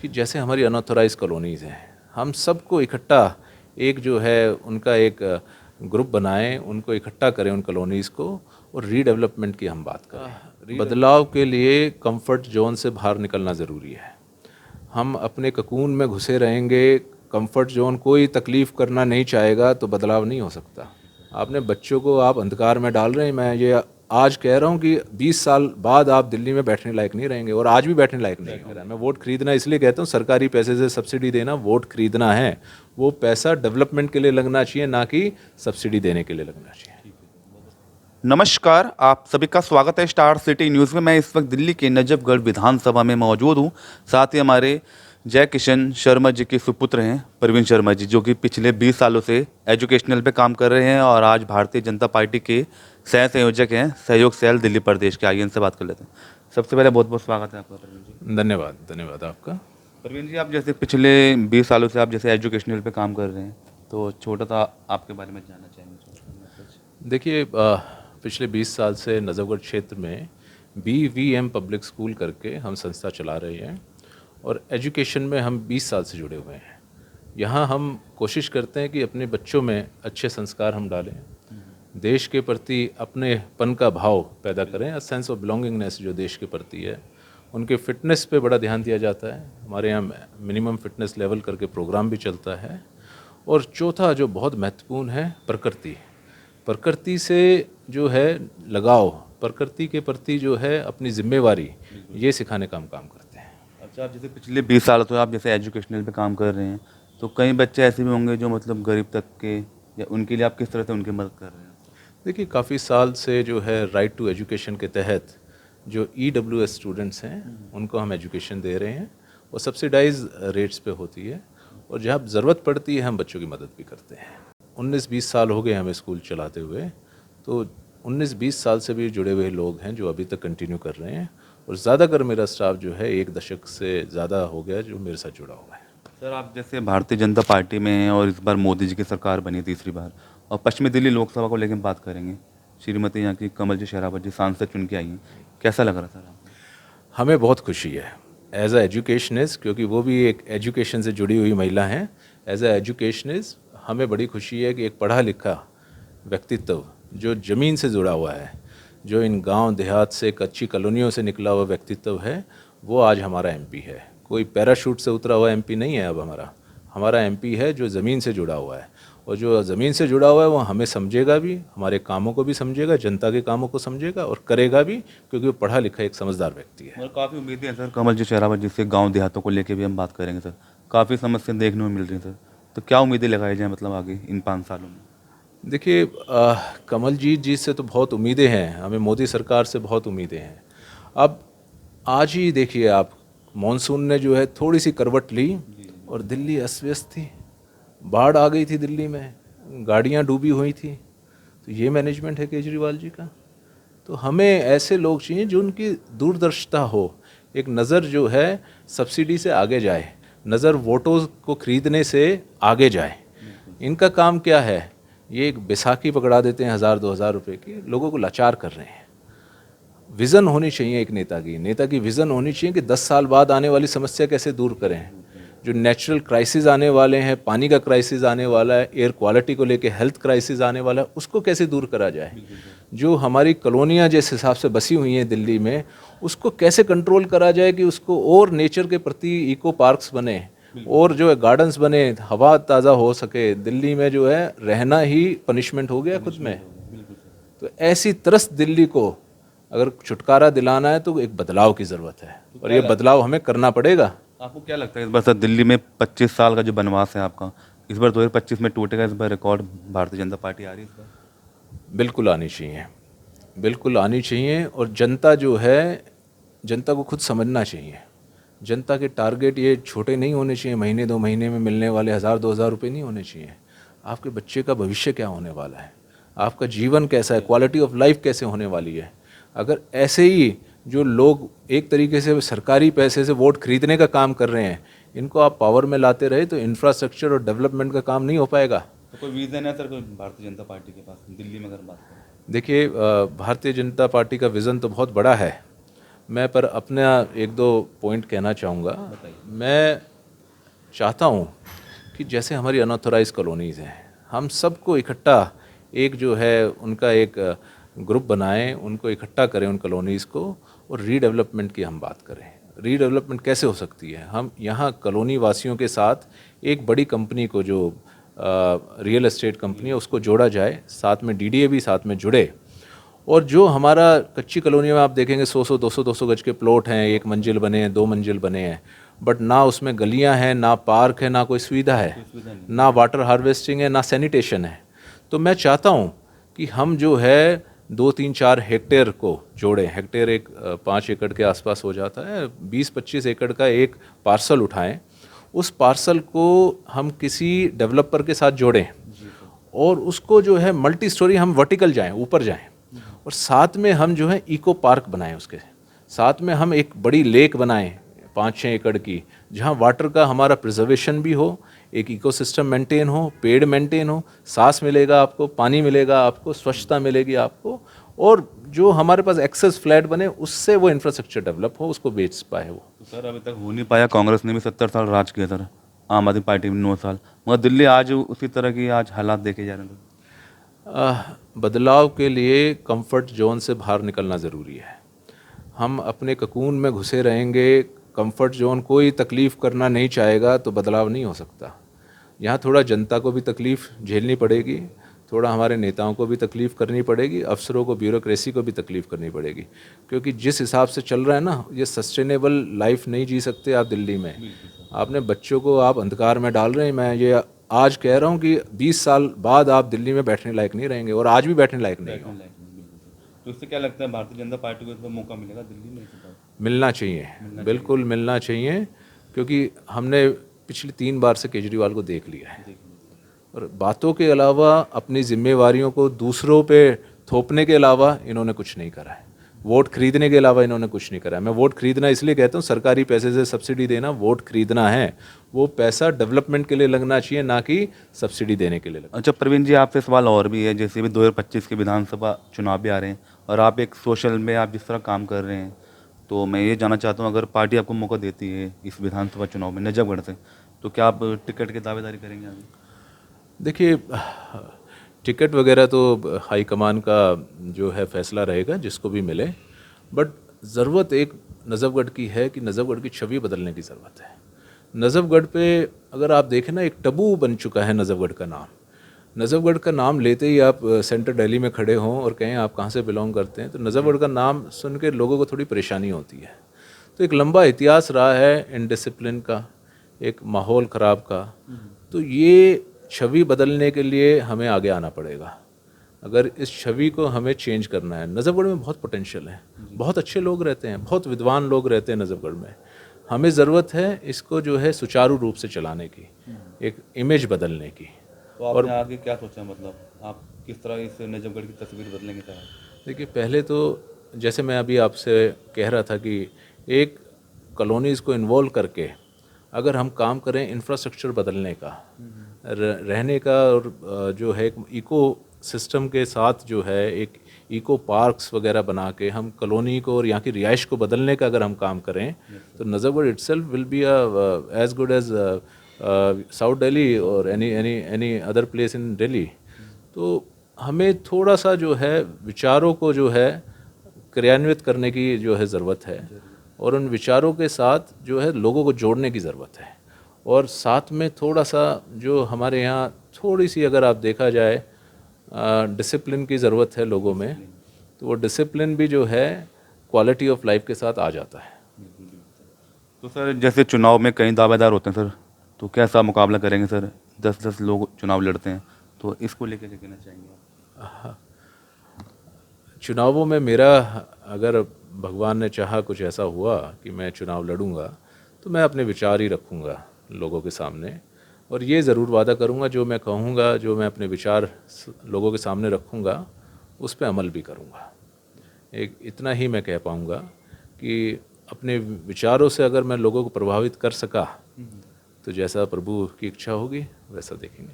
कि जैसे हमारी अनऑथोराइज कॉलोनीज़ हैं, हम सबको इकट्ठा एक जो है उनका एक ग्रुप बनाएं, उनको इकट्ठा करें उन कॉलोनीज़ को, और रीडेवलपमेंट की हम बात करें। बदलाव के लिए कंफर्ट जोन से बाहर निकलना ज़रूरी है। हम अपने ककून में घुसे रहेंगे, कंफर्ट जोन कोई तकलीफ़ करना नहीं चाहेगा तो बदलाव नहीं हो सकता। आपने बच्चों को आप अंधकार में डाल रहे हैं। मैं ये आज कह रहा हूँ कि 20 साल बाद आप दिल्ली में बैठने लायक नहीं रहेंगे, और आज भी बैठने लायक नहीं है। मैं वोट खरीदना इसलिए कहता हूँ, सरकारी पैसे से सब्सिडी देना वोट खरीदना है। वो पैसा डेवलपमेंट के लिए लगना चाहिए, ना कि सब्सिडी देने के लिए लगना चाहिए। नमस्कार, आप सभी का स्वागत है स्टार सिटी न्यूज़ में। मैं इस वक्त दिल्ली के नजफगढ़ विधानसभा में मौजूद हूँ। साथ ही हमारे जय किशन शर्मा जी के सुपुत्र हैं प्रवीण शर्मा जी, जो कि पिछले 20 सालों से एजुकेशनल पे काम कर रहे हैं और आज भारतीय जनता पार्टी के सह संयोजक हैं सहयोग सेल दिल्ली प्रदेश के। आइए इनसे बात कर लेते हैं। सबसे पहले बहुत बहुत स्वागत है आपका प्रवीण जी। धन्यवाद, धन्यवाद आपका। प्रवीण जी, आप जैसे पिछले 20 सालों से आप जैसे एजुकेशनल पे काम कर रहे हैं, तो छोटा सा आपके बारे में जानना चाहेंगे। देखिए, पिछले 20 साल से नजफगढ़ क्षेत्र में BVM पब्लिक स्कूल करके हम संस्था चला रहे हैं, और एजुकेशन में हम 20 साल से जुड़े हुए हैं। यहाँ हम कोशिश करते हैं कि अपने बच्चों में अच्छे संस्कार हम डालें, देश के प्रति अपनेपन का भाव पैदा करें, सेंस ऑफ बिलोंगिंगनेस जो देश के प्रति है। उनके फिटनेस पे बड़ा ध्यान दिया जाता है। हमारे यहाँ मिनिमम फिटनेस लेवल करके प्रोग्राम भी चलता है। और चौथा जो बहुत महत्वपूर्ण है, प्रकृति। प्रकृति से जो है लगाव, प्रकृति के प्रति जो है अपनी जिम्मेवारी, ये सिखाने का हम काम करते हैं। अच्छा, आप जैसे पिछले 20 साल तो आप जैसे एजुकेशनल पे काम कर रहे हैं, तो कई बच्चे ऐसे भी होंगे जो मतलब गरीब तबके, या उनके लिए आप किस तरह से उनकी मदद कर रहे हैं? देखिए, काफ़ी साल से जो है राइट टू एजुकेशन के तहत जो EWS स्टूडेंट्स हैं उनको हम एजुकेशन दे रहे हैं, और सब्सिडाइज रेट्स पे होती है, और जहाँ ज़रूरत पड़ती है हम बच्चों की मदद भी करते हैं। 19-20 साल हो गए हमें स्कूल चलाते हुए, तो 19-20 साल से भी जुड़े हुए लोग हैं जो अभी तक कंटिन्यू कर रहे हैं, और ज़्यादातर मेरा स्टाफ जो है 1 दशक से ज़्यादा हो गया जो मेरे साथ जुड़ा हुआ है। सर, आप जैसे भारतीय जनता पार्टी में हैं और इस बार मोदी जी की सरकार बनी तीसरी बार, और पश्चिमी दिल्ली लोकसभा को लेकर बात करेंगे। श्रीमती यहाँ की कमल जी शेरावत जी सांसद चुन के आई हैं, कैसा लग रहा सर आपको? हमें बहुत खुशी है एज अ एजुकेशनिस्ट, क्योंकि वो भी एक एजुकेशन से जुड़ी हुई महिला हैं। एज अ एजुकेशनिस्ट हमें बड़ी खुशी है कि एक पढ़ा लिखा व्यक्तित्व जो ज़मीन से जुड़ा हुआ है, जो इन गांव देहात से कच्ची कॉलोनियों से निकला हुआ व्यक्तित्व है, वो आज हमारा MP है। कोई पैराशूट से उतरा हुआ MP नहीं है। अब हमारा MP है जो ज़मीन से जुड़ा हुआ है, और जो ज़मीन से जुड़ा हुआ है वो हमें समझेगा भी, हमारे कामों को भी समझेगा, जनता के कामों को समझेगा और करेगा भी, क्योंकि वो पढ़ा लिखा एक समझदार व्यक्ति है। और काफ़ी उम्मीदें हैं सर कमल जी शेरावत जी से। गाँव देहातों को लेकर भी हम बात करेंगे सर। काफ़ी समस्या देखने में मिल रही हैं सर, तो क्या उम्मीदें लगाई जाए मतलब आगे इन 5 सालों में? देखिए, कमल जी से तो बहुत उम्मीदें हैं, हमें मोदी सरकार से बहुत उम्मीदें हैं। अब आज ही देखिए आप, मॉनसून ने जो है थोड़ी सी करवट ली और दिल्ली अस्त व्यस्त थी, बाढ़ आ गई थी दिल्ली में, गाड़ियां डूबी हुई थी। तो ये मैनेजमेंट है केजरीवाल जी का? तो हमें ऐसे लोग चाहिए जो उनकी दूरदर्शिता हो, एक नज़र जो है सब्सिडी से आगे जाए, नज़र वोटों को खरीदने से आगे जाए। इनका काम क्या है? ये एक बैसाखी पकड़ा देते हैं 1000-2000 रुपए की, लोगों को लाचार कर रहे हैं। विज़न होनी चाहिए एक नेता की विज़न होनी चाहिए कि 10 साल बाद आने वाली समस्या कैसे दूर करें। जो नेचुरल क्राइसिस आने वाले हैं, पानी का क्राइसिस आने वाला है, एयर क्वालिटी को लेके हेल्थ क्राइसिस आने वाला है, उसको कैसे दूर करा जाए। जो हमारी कॉलोनियाँ जिस हिसाब से बसी हुई हैं दिल्ली में, उसको कैसे कंट्रोल करा जाए कि उसको और नेचर के प्रति इको पार्क्स बने, और जो है गार्डन्स बने, हवा ताज़ा हो सके। दिल्ली में जो है रहना ही पनिशमेंट हो गया खुद में। तो ऐसी त्रस्त दिल्ली को अगर छुटकारा दिलाना है तो एक बदलाव की ज़रूरत है, और ये बदलाव हमें करना पड़ेगा। आपको क्या लगता है इस बार सर दिल्ली में 25 साल का जो बनवास है आपका, इस बार 2025 में टूटेगा? इस बार रिकॉर्ड भारतीय जनता पार्टी आ रही है इस बार? बिल्कुल आनी चाहिए, बिल्कुल आनी चाहिए। और जनता जो है, जनता को खुद समझना चाहिए। जनता के टारगेट ये छोटे नहीं होने चाहिए, महीने 2 महीने में मिलने वाले 1000-2000 रुपये नहीं होने चाहिए। आपके बच्चे का भविष्य क्या होने वाला है, आपका जीवन कैसा है, क्वालिटी ऑफ लाइफ कैसे होने वाली है। अगर ऐसे ही जो लोग एक तरीके से सरकारी पैसे से वोट खरीदने का काम कर रहे हैं, इनको आप पावर में लाते रहे तो इंफ्रास्ट्रक्चर और डेवलपमेंट का काम नहीं हो पाएगा। तो कोई विजन है सर कोई भारतीय जनता पार्टी के पास दिल्ली में अगर बात करें? देखिए, भारतीय जनता पार्टी का विज़न तो बहुत बड़ा है। मैं पर अपना एक दो पॉइंट कहना चाहूँगा। मैं चाहता हूँ कि जैसे हमारी अनऑथराइज कॉलोनीज़ हैं, हम सबको इकट्ठा एक जो है उनका एक ग्रुप बनाएं, उनको इकट्ठा करें उन कॉलोनीज़ को, और रीडेवलपमेंट की हम बात करें। रीडेवलपमेंट कैसे हो सकती है? हम यहाँ कॉलोनी वासियों के साथ एक बड़ी कंपनी को, जो रियल एस्टेट कंपनी है, उसको जोड़ा जाए, साथ में डीडीए भी साथ में जुड़े, और जो हमारा कच्ची कॉलोनी में आप देखेंगे 100-100, 200-200 गज के प्लॉट हैं, 1 मंजिल बने हैं, 2 मंजिल बने हैं, बट ना उसमें गलियां हैं, ना पार्क है, ना कोई सुविधा है, ना वाटर हार्वेस्टिंग है, ना सैनिटेशन है। तो मैं चाहता हूँ कि हम जो है 2-3-4 हेक्टेयर को जोड़ें। हेक्टेयर एक 5 एकड़ के आसपास हो जाता है, 20-25 एकड़ का एक पार्सल उठाएं, उस पार्सल को हम किसी डेवलपर के साथ जोड़ें, और उसको जो है मल्टी स्टोरी हम वर्टिकल जाएं, ऊपर जाएं, और साथ में हम जो है इको पार्क बनाएं, उसके साथ में हम एक बड़ी लेक बनाएं 5-6 एकड़ की, जहां वाटर का हमारा प्रिजर्वेशन भी हो, एक इकोसिस्टम मेंटेन हो, पेड़ मेंटेन हो, सांस मिलेगा आपको, पानी मिलेगा आपको, स्वच्छता मिलेगी आपको, और जो हमारे पास एक्सेस फ्लैट बने उससे वो इंफ्रास्ट्रक्चर डेवलप हो, उसको बेच पाए वो। तो सर अभी तक हो नहीं पाया। कांग्रेस ने भी 70 साल राज किया सर, आम आदमी पार्टी में 9 साल, मगर दिल्ली आज उसी तरह की आज हालात देखे जा रहे हैं। बदलाव के लिए कंफर्ट जोन से बाहर निकलना ज़रूरी है। हम अपने ककून में घुसे रहेंगे, कंफर्ट जोन कोई तकलीफ़ करना नहीं चाहेगा, तो बदलाव नहीं हो सकता। यहाँ थोड़ा जनता को भी तकलीफ़ झेलनी पड़ेगी, थोड़ा हमारे नेताओं को भी तकलीफ़ करनी पड़ेगी, अफसरों को, ब्यूरोक्रेसी को भी तकलीफ़ करनी पड़ेगी, क्योंकि जिस हिसाब से चल रहा है ना, ये सस्टेनेबल लाइफ नहीं जी सकते आप दिल्ली में। आपने बच्चों को आप अंधकार में डाल रहे हैं। मैं ये आज कह रहा हूँ कि 20 साल बाद आप दिल्ली में बैठने लायक नहीं रहेंगे, और आज भी बैठने लायक नहीं हो। तो इससे क्या लगता है भारतीय जनता पार्टी को इसमें मौका मिलेगा दिल्ली में? मिलना चाहिए, बिल्कुल मिलना चाहिए, क्योंकि हमने पिछली 3 बार से केजरीवाल को देख लिया है, और बातों के अलावा अपनी जिम्मेवारियों को दूसरों पे थोपने के अलावा इन्होंने कुछ नहीं करा है। वोट खरीदने के अलावा इन्होंने कुछ नहीं करा है। मैं वोट खरीदना इसलिए कहता हूँ, सरकारी पैसे से सब्सिडी देना वोट खरीदना है, वो पैसा डेवलपमेंट के लिए लगना चाहिए, ना कि सब्सिडी देने के लिए लगना। अच्छा प्रवीण जी, आपसे सवाल और भी है। जैसे भी 2025 के विधानसभा चुनाव भी आ रहे हैं, और आप एक सोशल में आप जिस तरह काम कर रहे हैं, तो मैं ये जानना चाहता हूँ, अगर पार्टी आपको मौका देती है इस विधानसभा चुनाव में नजफगढ़ से, तो क्या आप टिकट की दावेदारी करेंगे आगे? देखिए, टिकट वगैरह तो हाईकमान का जो है फैसला रहेगा, जिसको भी मिले, बट ज़रूरत एक नजफगढ़ की है कि नजफगढ़ की छवि बदलने की ज़रूरत है। नजफगढ़ पे अगर आप देखें ना, एक टबू बन चुका है नजफगढ़ का नाम। नजफगढ़ का नाम लेते ही आप सेंटर दिल्ली में खड़े हों और कहें आप कहाँ से बिलोंग करते हैं, तो नजफगढ़ का नाम सुन के लोगों को थोड़ी परेशानी होती है। तो एक लंबा इतिहास रहा है इनडिसिप्लिन का, एक माहौल ख़राब का। तो ये छवि बदलने के लिए हमें आगे आना पड़ेगा। अगर इस छवि को हमें चेंज करना है, नजफगढ़ में बहुत पोटेंशियल है, बहुत अच्छे लोग रहते हैं, बहुत विद्वान लोग रहते हैं नजफगढ़ में। हमें ज़रूरत है इसको जो है सुचारू रूप से चलाने की, एक इमेज बदलने की। तो आपने आगे क्या सोचा, मतलब आप किस तरह इस नजफगढ़ की तस्वीर बदलेंगे सर? देखिए, पहले तो जैसे मैं अभी आपसे कह रहा था कि एक कॉलोनीज़ को इन्वॉल्व करके अगर हम काम करें इंफ्रास्ट्रक्चर बदलने का, रहने का, और जो है एक इको सिस्टम के साथ जो है एक इको पार्क्स वगैरह बना के हम कॉलोनी को और यहाँ की रिहाइश को बदलने का अगर हम काम करें, तो Najafgarh itself will be as good as south Delhi और any other place in Delhi. तो हमें थोड़ा सा जो है विचारों को जो है क्रियान्वित करने की जो है ज़रूरत है, और उन विचारों के साथ जो है लोगों को जोड़ने की ज़रूरत है, और साथ में थोड़ा सा जो हमारे यहाँ थोड़ी सी अगर आप देखा जाए डिसिप्लिन की ज़रूरत है लोगों में, तो वो डिसिप्लिन भी जो है क्वालिटी ऑफ लाइफ के साथ आ जाता है। तो सर जैसे चुनाव में कई दावेदार होते हैं सर, तो कैसा मुकाबला करेंगे सर? 10-10 लोग चुनाव लड़ते हैं, तो इसको लेकर क्या कहना चाहेंगे आप? चुनावों में मेरा, अगर भगवान ने चाहा कुछ ऐसा हुआ कि मैं चुनाव लड़ूंगा, तो मैं अपने विचार ही रखूंगा लोगों के सामने, और ये ज़रूर वादा करूंगा जो मैं कहूँगा, जो मैं अपने विचार लोगों के सामने रखूंगा, उस पर अमल भी करूंगा। एक इतना ही मैं कह पाऊंगा कि अपने विचारों से अगर मैं लोगों को प्रभावित कर सका, तो जैसा प्रभु की इच्छा होगी वैसा देखेंगे।